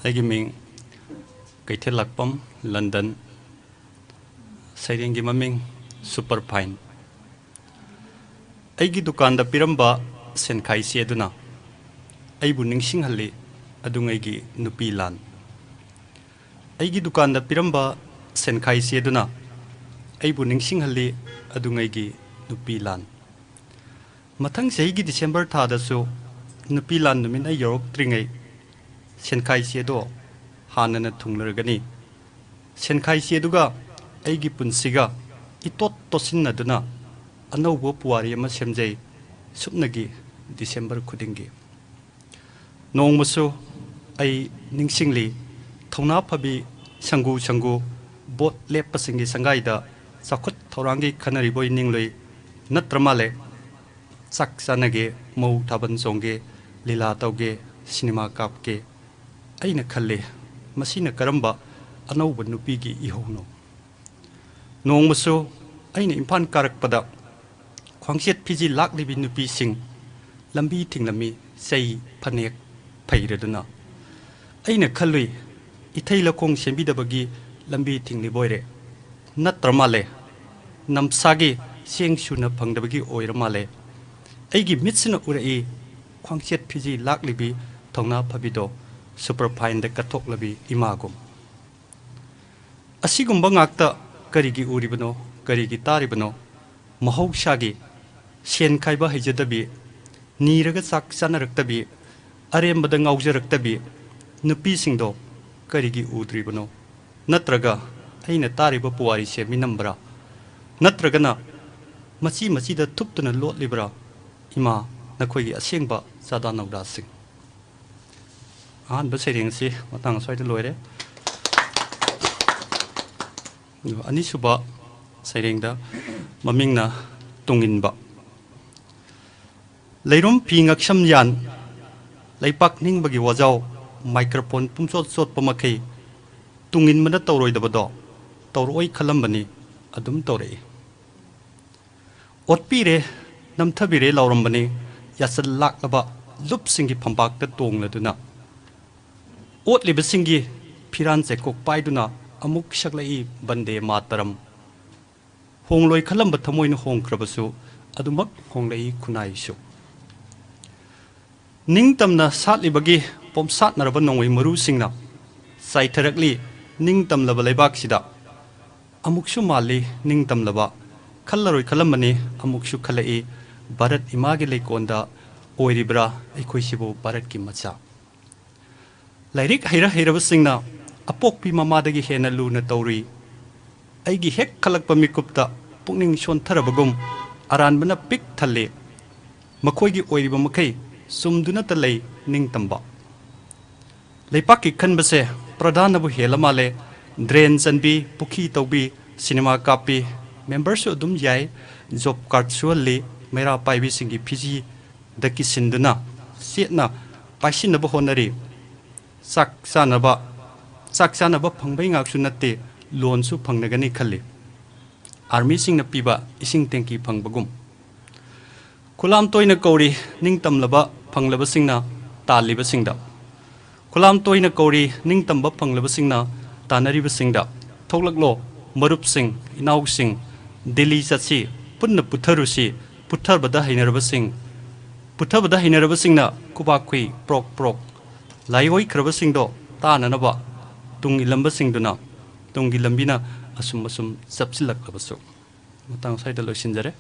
Aigi ming Keithellakpam Landon Sairengi maming Superfine Aigi dukanda piramba senkai sieduna Aibu ningsing halli adungaigi nupi lan Aigi dukanda piramba senkai sieduna Aibu ningsing halli adungaigi nupi lan Mathang seigi December thada su nupi lan numin ay yorok tringai senkai siedo hanana thunglargani senkai sieduga aigi punsiga itot tosinaduna anaubo puwari ama semjai supnagi December khudingi nongmasu ai ningsingli thona phabi sangu bot lepasingi sangaida sakhut thorangi khanari boi ningloi natramale sak sanage mau thaban songge lila tauge cinema kapke aina khalle masina karamba anauba nupigi ihowno nongmasu aina impan karakpada khwangset phiji laklibi nupi sing lambi thinglami sei phanek phairaduna aina khallui ithaila khong sembidabagi lambi thingli boire natramale namsagi sengsuna phangdabagi oiramale aigi mitsina urai khwangset phiji laklibi thongna phabido Superfine de kathoklabi imagum asigumba ngakta karigi uribano karigi taribano mahaushagi sen khaiba hijadabi niraga sak sanaraktabi arembada ngaujaraktabi nupi singdo karigi udribano natraga aina tariba puwari se minambra natragana machi da thuptuna lotlibra ima nakhoi asengba sada nauda sing An bersering sih, matang saya itu loire. Ani suba sering dah, maming na Tung Enba. Leirum pingak samyan, leipak ning bagi wajau, microphone pumsot pemakai. Tung Enba na tauroi dabado, tauroi kalam bani, adum taurei. Otpire, nam thabire lauram bani, yasal lak laba, lup singi pambak ta tong la duna. Ot libasingi piran se kok paiduna amuk shaklai bande mataram hongloi khalam bathamoin hong krabasu adumak honglei khunai su ningtamna satlibagi pomsat naraba nongoi maru singna saitharakli ningtam laba leibak sida amuksu mali ningtam laba khallaroi khalamani amuksu khalai Bharat imagi leikonda oiribra aikoi sibu Bharat ki macha Lairik haira basingna apok pi mamadagi hena luna tauri aigi hek khalakpa mikupta pukning sontharabagum aran bana pik thalle makhoigi oiriba makai sumduna talai ningtamba leipaki khanbase pradhanabu helamale drain chanbi pukhi tawbi cinema kapi members dum yai job card sualli mera paibi singi phiji daki sinduna setna paisinabu honari sak sanaba phangbai ngak su natte loan su phangnagani khalli army sing na piba ising tenki phangbagum khulam toina kauri ningtamlaba phanglaba singna taliba singda khulam toina kauri ningtamba phanglaba singna tanariba singda thoklaklo marup sing inau sing delhi satsi punna putharusi putharbada hinaraba singna kubakhui prok Laioi krabasingdo ta nanaba tungi lambasingduna tungi lambina asum sapsilak labasu matang saida loisinjare